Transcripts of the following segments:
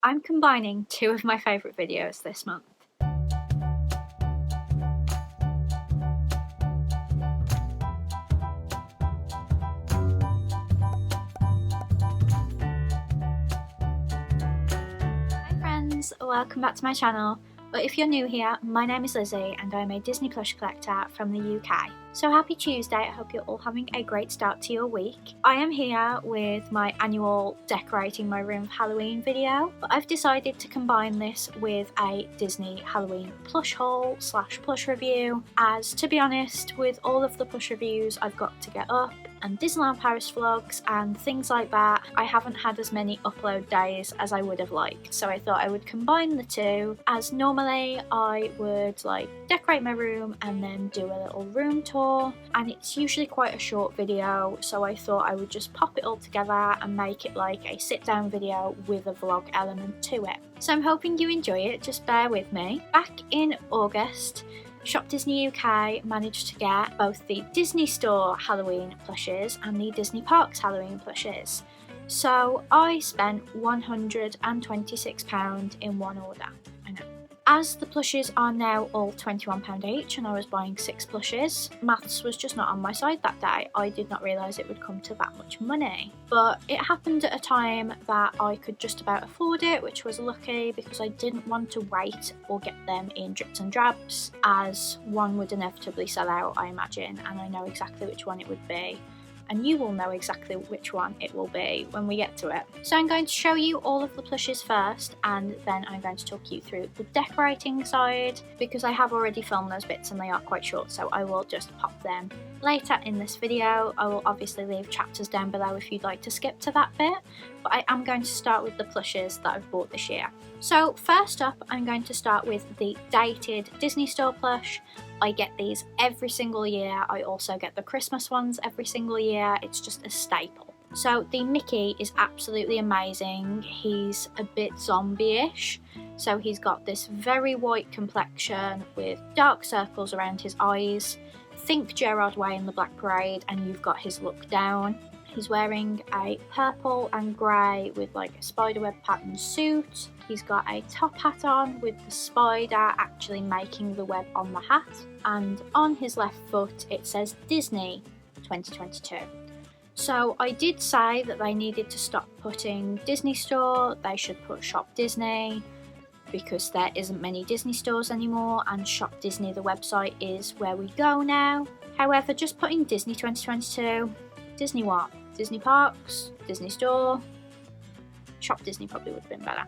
I'm combining two of my favourite videos this month. Hi friends, welcome back to my channel. But if you're new here, my name is Lizzie and I'm a Disney Plush collector from the UK. So happy Tuesday, I hope you're all having a great start to your week. I am here with my annual decorating my room for Halloween video, but I've decided to combine this with a Disney Halloween plush haul / plush review, as to be honest, with all of the plush reviews I've got to get up and Disneyland Paris vlogs and things like that, I haven't had as many upload days as I would have liked, so I thought I would combine the two, as normally I would decorate my room and then do a little room tour, and it's usually quite a short video, so I thought I would just pop it all together and make it like a sit down video with a vlog element to it. So I'm hoping you enjoy it, just bear with me. Back in August, Shop Disney UK managed to get both the Disney Store Halloween plushes and the Disney Parks Halloween plushes. So I spent £126 in one order. I know. As the plushes are now all £21 each and I was buying 6 plushes, maths was just not on my side that day. I did not realise it would come to that much money. But it happened at a time that I could just about afford it, which was lucky because I didn't want to wait or get them in drips and drabs, as one would inevitably sell out, I imagine, and I know exactly which one it would be. And you will know exactly which one it will be when we get to it. So I'm going to show you all of the plushes first, and then I'm going to talk you through the decorating side, because I have already filmed those bits and they are quite short, so I will just pop them later in this video. I will obviously leave chapters down below if you'd like to skip to that bit, but I am going to start with the plushes that I've bought this year. So first up, I'm going to start with the dated Disney Store plush. I get these every single year. I also get the Christmas ones every single year. It's just a staple. So the Mickey is absolutely amazing. He's a bit zombie-ish. So he's got this very white complexion with dark circles around his eyes. Think Gerard Way in the Black Parade, and you've got his look down. He's wearing a purple and grey with a spiderweb pattern suit. He's got a top hat on with the spider actually making the web on the hat. And on his left foot it says Disney 2022. So I did say that they needed to stop putting Disney Store, they should put Shop Disney, because there isn't many Disney stores anymore, and Shop Disney, the website, is where we go now. However, just putting Disney 2022, Disney what? Disney Parks, Disney Store, Shop Disney probably would have been better.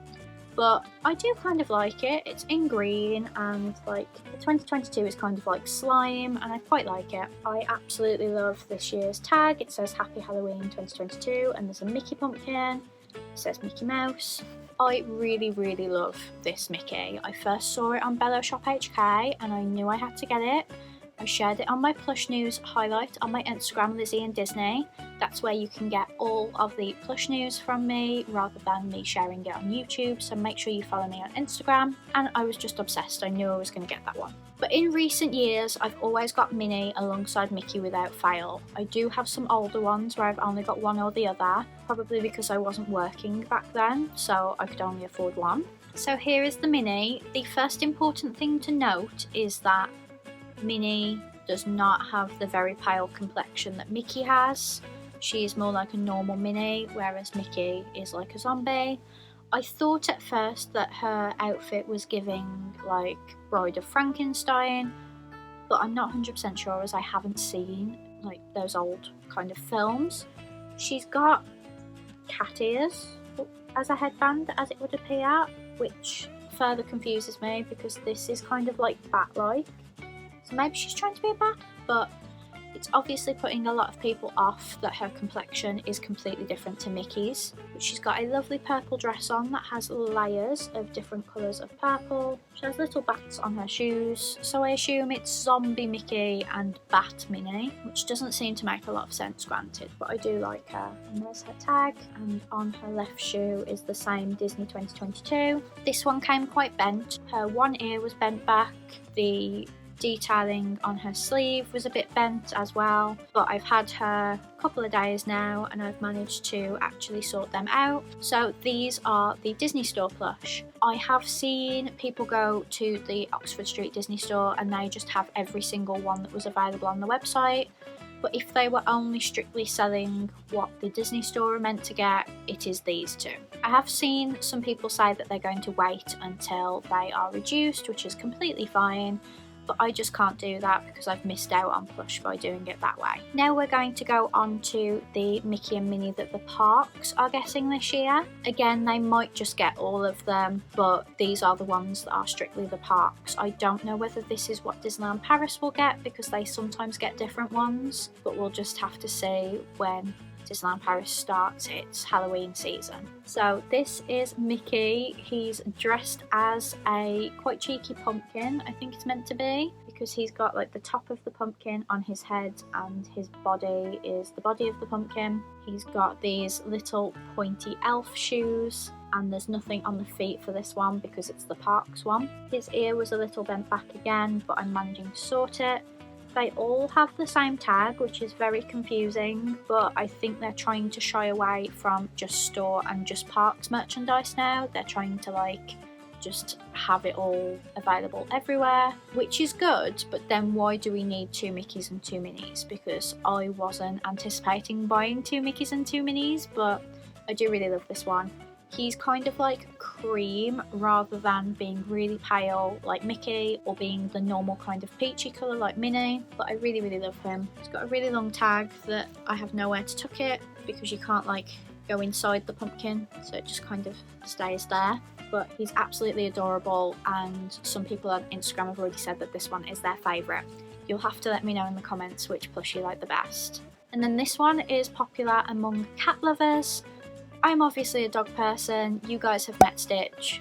But I do kind of like it. It's in green, and the 2022 is kind of like slime, and I quite like it. I absolutely love this year's tag. It says Happy Halloween 2022, and there's a Mickey pumpkin. It says Mickey Mouse. I really, really love this Mickey. I first saw it on Bello Shop HK and I knew I had to get it. I shared it on my plush news highlight on my Instagram, lizeindisney. That's where you can get all of the plush news from me rather than me sharing it on YouTube, so make sure you follow me on Instagram. And I was just obsessed. I knew I was going to get that one. But in recent years, I've always got Minnie alongside Mickey without fail. I do have some older ones where I've only got one or the other, probably because I wasn't working back then, so I could only afford one. So here is the Minnie. The first important thing to note is that Minnie does not have the very pale complexion that Mickey has. She is more like a normal Minnie, whereas Mickey is like a zombie. I thought at first that her outfit was giving Bride of Frankenstein, but I'm not 100% sure as I haven't seen those old kind of films. She's got cat ears as a headband, as it would appear, which further confuses me because this is kind of bat-like. So maybe she's trying to be a bat, but it's obviously putting a lot of people off that her complexion is completely different to Mickey's. But she's got a lovely purple dress on that has layers of different colours of purple. She has little bats on her shoes, so I assume it's zombie Mickey and bat Minnie, which doesn't seem to make a lot of sense, granted, but I do like her. And there's her tag, and on her left shoe is the same Disney 2022. This one came quite bent. Her one ear was bent back. The detailing on her sleeve was a bit bent as well, but I've had her a couple of days now and I've managed to actually sort them out. So these are the Disney Store plush. I have seen people go to the Oxford Street Disney Store and they just have every single one that was available on the website. But if they were only strictly selling what the Disney Store are meant to get, it is these two. I have seen some people say that they're going to wait until they are reduced, which is completely fine, but I just can't do that because I've missed out on plush by doing it that way. Now we're going to go on to the Mickey and Minnie that the parks are getting this year. Again, they might just get all of them, but these are the ones that are strictly the parks. I don't know whether this is what Disneyland Paris will get because they sometimes get different ones, but we'll just have to see when Disneyland Paris starts its Halloween season. So this is Mickey. He's dressed as a quite cheeky pumpkin, I think it's meant to be, because he's got like the top of the pumpkin on his head and his body is the body of the pumpkin. He's got these little pointy elf shoes and there's nothing on the feet for this one because it's the parks one. His ear was a little bent back again, but I'm managing to sort it. They all have the same tag, which is very confusing, but I think they're trying to shy away from just store and just parks merchandise now. They're trying to like just have it all available everywhere, which is good, but then why do we need 2 Mickeys and 2 Minnies? Because I wasn't anticipating buying 2 Mickeys and 2 Minnies, but I do really love this one. He's kind of like cream rather than being really pale like Mickey or being the normal kind of peachy colour like Minnie, but I really, really love him. He's got a really long tag that I have nowhere to tuck it because you can't like go inside the pumpkin, so it just kind of stays there. But he's absolutely adorable and some people on Instagram have already said that this one is their favourite. You'll have to let me know in the comments which plush you like the best. And then this one is popular among cat lovers. I'm obviously a dog person. You guys have met Stitch.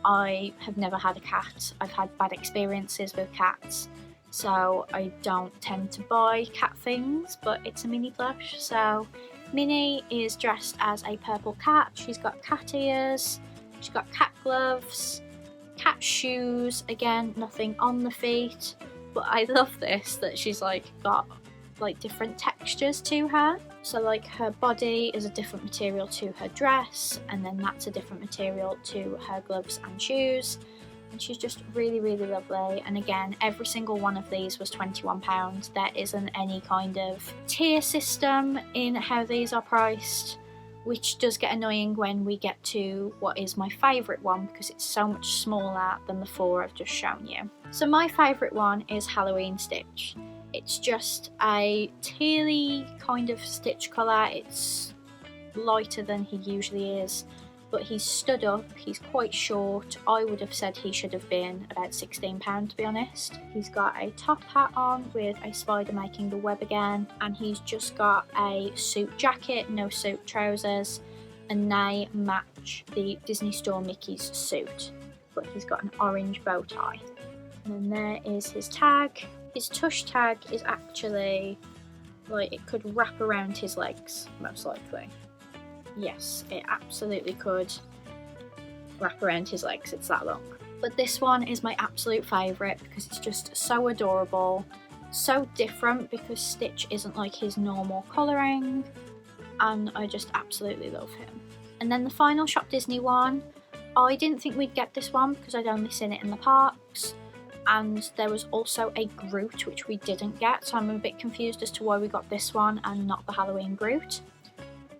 I have never had a cat. I've had bad experiences with cats, so I don't tend to buy cat things, but it's a mini plush. So Minnie is dressed as a purple cat. She's got cat ears, she's got cat gloves, cat shoes, again nothing on the feet, but I love this that she's like got like different textures to her. So like her body is a different material to her dress, and then that's a different material to her gloves and shoes, and she's just really, really lovely. And again, every single one of these was £21. There isn't any kind of tier system in how these are priced, which does get annoying when we get to what is my favourite one because it's so much smaller than the 4 I've just shown you. So my favourite one is Halloween Stitch. It's just a tealy kind of Stitch colour. It's lighter than he usually is, but he's stood up, he's quite short. I would have said he should have been about £16 to be honest. He's got a top hat on with a spider making the web again, and he's just got a suit jacket, no suit trousers, and they match the Disney Store Mickey's suit, but he's got an orange bow tie. And then there is his tag. His tush tag is actually, like, it could wrap around his legs, most likely. Yes, it absolutely could wrap around his legs, it's that long. But this one is my absolute favourite because it's just so adorable, so different because Stitch isn't like his normal colouring, and I just absolutely love him. And then the final Shop Disney one, I didn't think we'd get this one because I'd only seen it in the parks. And there was also a Groot which we didn't get, so I'm a bit confused as to why we got this one and not the Halloween Groot.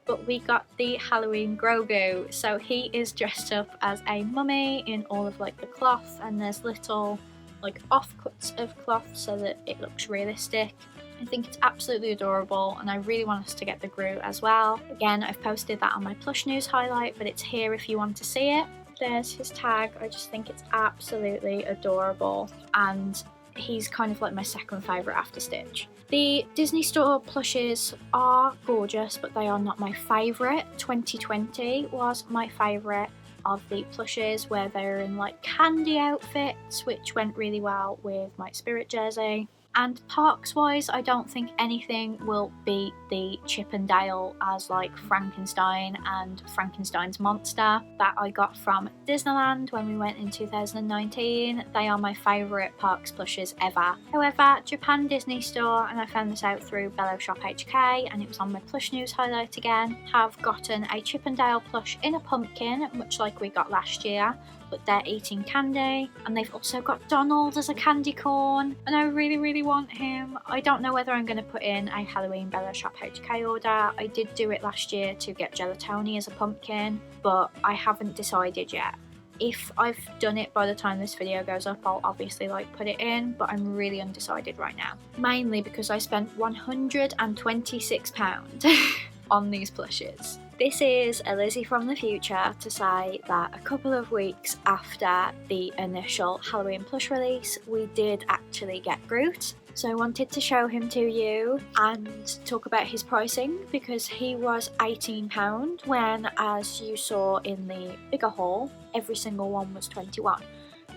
But we got the Halloween Grogu, so he is dressed up as a mummy in all of like the cloth, and there's little like offcuts of cloth so that it looks realistic. I think it's absolutely adorable and I really want us to get the Groot as well. Again, I've posted that on my plush news highlight, but it's here if you want to see it. There's his tag. I just think it's absolutely adorable, and he's kind of like my second favourite after Stitch. The Disney Store plushes are gorgeous, but they are not my favourite. 2020 was my favourite of the plushes, where they're in like candy outfits, which went really well with my Spirit jersey. And parks wise, I don't think anything will beat the Chip and Dale as like Frankenstein and Frankenstein's monster that I got from Disneyland when we went in 2019. They are my favourite parks plushes ever. However, Japan Disney Store, and I found this out through Bello Shop HK and it was on my plush news highlight again, have gotten a Chip and Dale plush in a pumpkin, much like we got last year, but they're eating candy, and they've also got Donald as a candy corn, and I really want him. I don't know whether I'm going to put in a Halloween Bello Shop HK order. I did do it last year to get Gelatoni as a pumpkin, but I haven't decided yet. If I've done it by the time this video goes up, I'll obviously like put it in, but I'm really undecided right now. Mainly because I spent £126 on these plushes. This is a Lizzie from the future to say that a couple of weeks after the initial Halloween plush release, we did actually get Groot. So I wanted to show him to you and talk about his pricing, because he was £18 when, as you saw in the bigger haul, every single one was 21.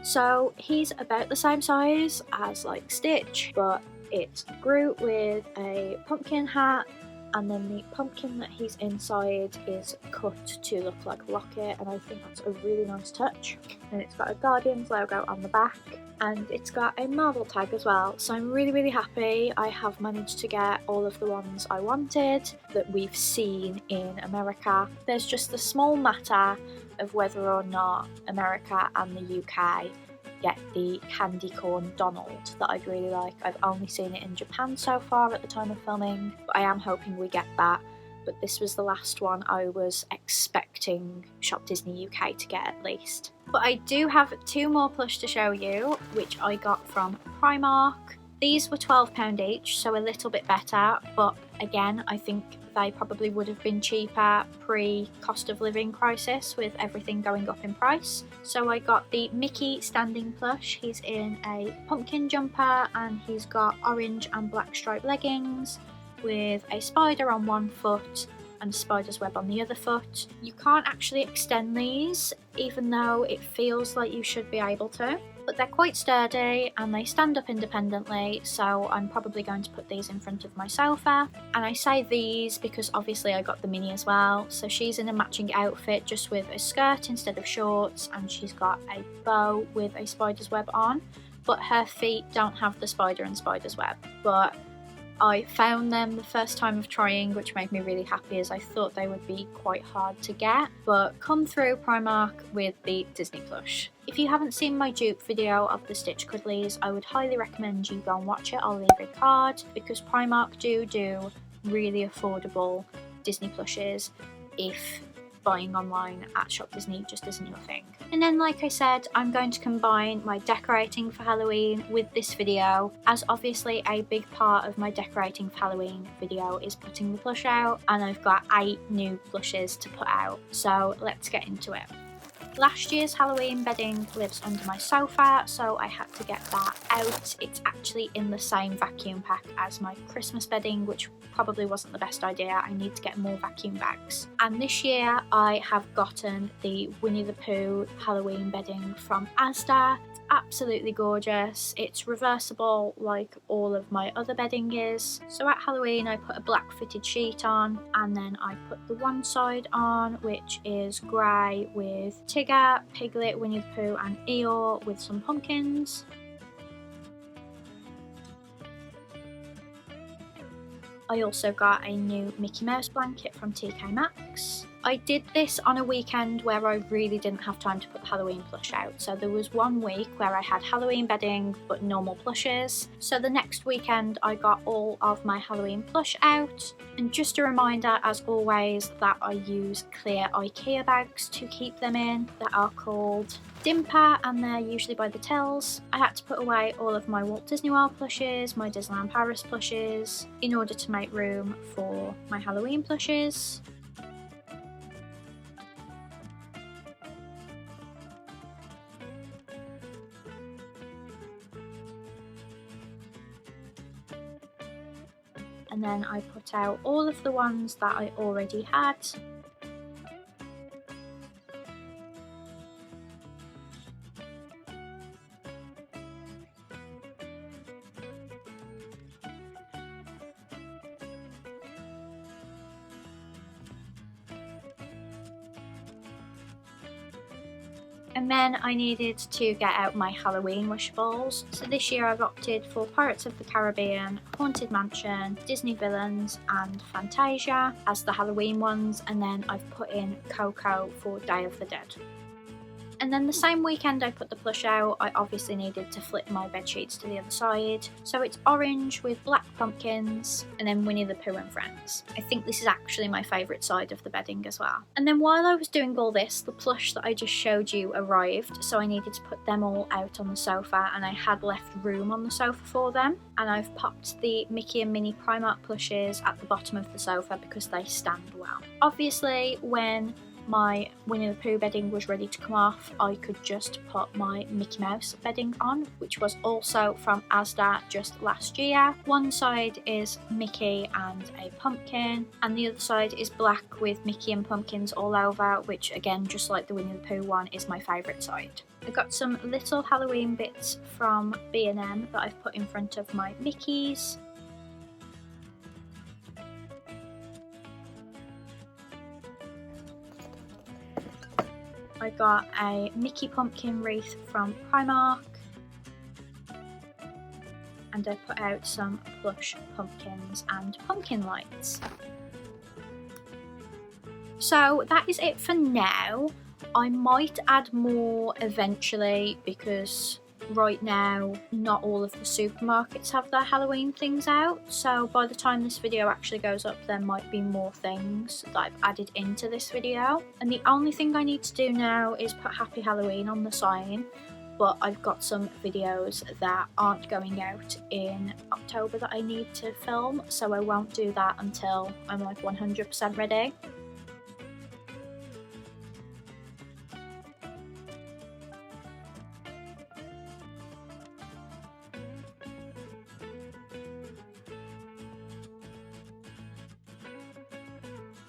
So he's about the same size as like Stitch, but it's Groot with a pumpkin hat, and then the pumpkin that he's inside is cut to look like Rocket, and I think that's a really nice touch. And it's got a Guardians logo on the back, and it's got a Marvel tag as well, so I'm really happy. I have managed to get all of the ones I wanted that we've seen in America. There's just the small matter of whether or not America and the UK get the candy corn Donald that I'd really like. I've only seen it in Japan so far at the time of filming, but I am hoping we get that. But this was the last one I was expecting Shop Disney UK to get at least. But I do have two more plush to show you, which I got from Primark. These were £12 each, so a little bit better, but again, I think they probably would have been cheaper pre-cost of living crisis with everything going up in price. So I got the Mickey standing plush. He's in a pumpkin jumper and he's got orange and black striped leggings with a spider on one foot and a spider's web on the other foot. You can't actually extend these, even though it feels like you should be able to. But they're quite sturdy and they stand up independently, so I'm probably going to put these in front of my sofa. And I say these because obviously I got the Minnie as well, so she's in a matching outfit just with a skirt instead of shorts, and she's got a bow with a spider's web on, but her feet don't have the spider and spider's web. But I found them the first time of trying, which made me really happy as I thought they would be quite hard to get, but come through Primark with the Disney plush. If you haven't seen my dupe video of the Stitch Cuddlies, I would highly recommend you go and watch it. I'll leave a card, because Primark do really affordable Disney plushes if buying online at Shop Disney just isn't your thing. And then, like I said, I'm going to combine my decorating for Halloween with this video, as obviously a big part of my decorating for Halloween video is putting the plush out, and I've got 8 new plushes to put out, so let's get into it. Last year's Halloween bedding lives under my sofa, so I had to get that out. It's actually in the same vacuum pack as my Christmas bedding, which probably wasn't the best idea. I need to get more vacuum bags. And this year I have gotten the Winnie the Pooh Halloween bedding from Asda. It's absolutely gorgeous. It's reversible like all of my other bedding is. So at Halloween I put a black fitted sheet on, and then I put the one side on, which is grey with Tigger, Piglet, Winnie the Pooh and Eeyore with some pumpkins. I also got a new Mickey Mouse blanket from TK Maxx. I did this on a weekend where I really didn't have time to put the Halloween plush out. So there was one week where I had Halloween bedding but normal plushes. So the next weekend I got all of my Halloween plush out. And just a reminder, as always, that I use clear IKEA bags to keep them in that are called Dimper, and they're usually by the tills. I had to put away all of my Walt Disney World plushes, my Disneyland Paris plushes, in order to make room for my Halloween plushes. And then I put out all of the ones that I already had. And then I needed to get out my Halloween wish balls. So this year I've opted for Pirates of the Caribbean, Haunted Mansion, Disney Villains and Fantasia as the Halloween ones, and then I've put in Coco for Day of the Dead. And then the same weekend I put the plush out, I obviously needed to flip my bed sheets to the other side. So it's orange with black pumpkins and then Winnie the Pooh and Friends. I think this is actually my favourite side of the bedding as well. And then while I was doing all this, the plush that I just showed you arrived, so I needed to put them all out on the sofa, and I had left room on the sofa for them. And I've popped the Mickey and Minnie Primark plushes at the bottom of the sofa because they stand well. Obviously, when my Winnie the Pooh bedding was ready to come off, I could just put my Mickey Mouse bedding on, which was also from Asda just last year. One side is Mickey and a pumpkin, and the other side is black with Mickey and pumpkins all over, which again, just like the Winnie the Pooh one, is my favourite side. I got some little Halloween bits from B&M that I've put in front of my Mickeys. I got a Mickey pumpkin wreath from Primark, and I put out some plush pumpkins and pumpkin lights. So that is it for now. I might add more eventually because right now not all of the supermarkets have their Halloween things out, so by the time this video actually goes up there might be more things that I've added into this video. And the only thing I need to do now is put Happy Halloween on the sign, but I've got some videos that aren't going out in October that I need to film, so I won't do that until I'm like 100% ready.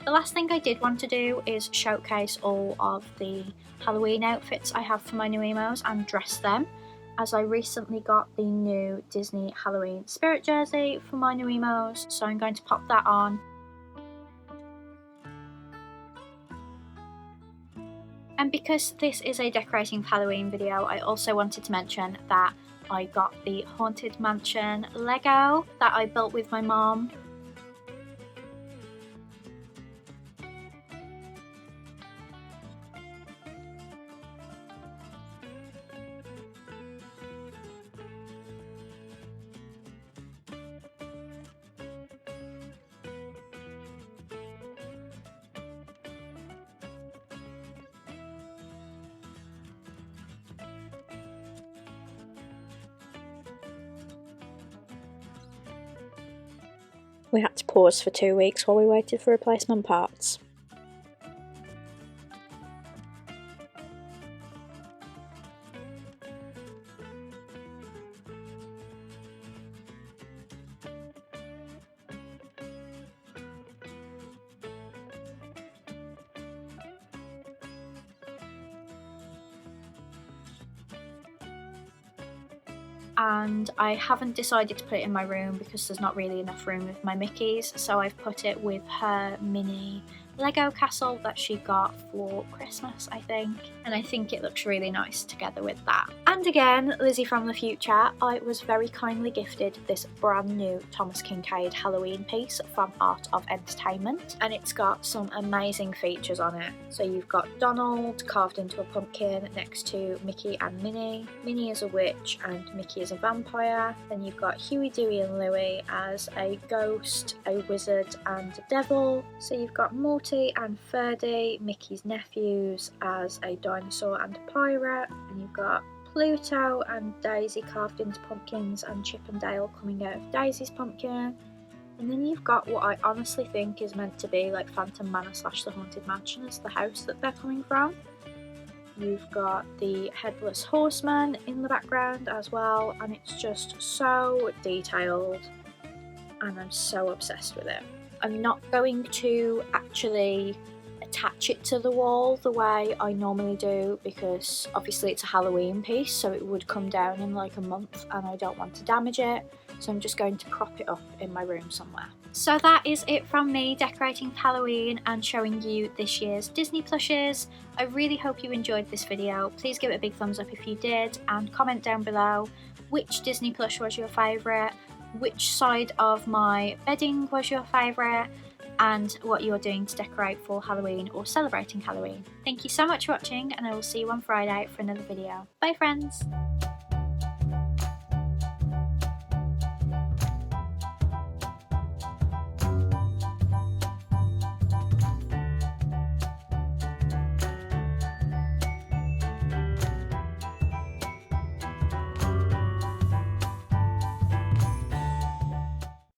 The last thing I did want to do is showcase all of the Halloween outfits I have for my new emos and dress them, as I recently got the new Disney Halloween spirit jersey for my new emos, so I'm going to pop that on. And because this is a decorating for Halloween video, I also wanted to mention that I got the Haunted Mansion Lego that I built with my mom. We had to pause for 2 weeks while we waited for replacement parts. And I haven't decided to put it in my room because there's not really enough room with my Mickeys, so I've put it with her mini Lego castle that she got for Christmas, I think, and I think it looks really nice together with that. And again, Lizzie from the future, I was very kindly gifted this brand new Thomas Kincaid Halloween piece from Art of Entertainment, and it's got some amazing features on it. So you've got Donald carved into a pumpkin next to Mickey and Minnie. Minnie is a witch and Mickey is a vampire. Then you've got Huey, Dewey and Louie as a ghost, a wizard and a devil. So you've got Morty and Ferdy, Mickey's nephews, as a dinosaur and a pirate. And you've got Pluto and Daisy carved into pumpkins and Chip and Dale coming out of Daisy's pumpkin. And then you've got what I honestly think is meant to be like Phantom Manor / the Haunted Mansion as the house that they're coming from. You've got the Headless Horseman in the background as well, and it's just so detailed and I'm so obsessed with it. I'm not going to actually attach it to the wall the way I normally do because obviously it's a Halloween piece, so it would come down in like a month and I don't want to damage it, so I'm just going to prop it up in my room somewhere. So that is it from me decorating for Halloween and showing you this year's Disney plushes. I really hope you enjoyed this video. Please give it a big thumbs up if you did, and comment down below which Disney plush was your favourite, which side of my bedding was your favourite, and what you're doing to decorate for Halloween or celebrating Halloween. Thank you so much for watching, and I will see you on Friday for another video. Bye friends!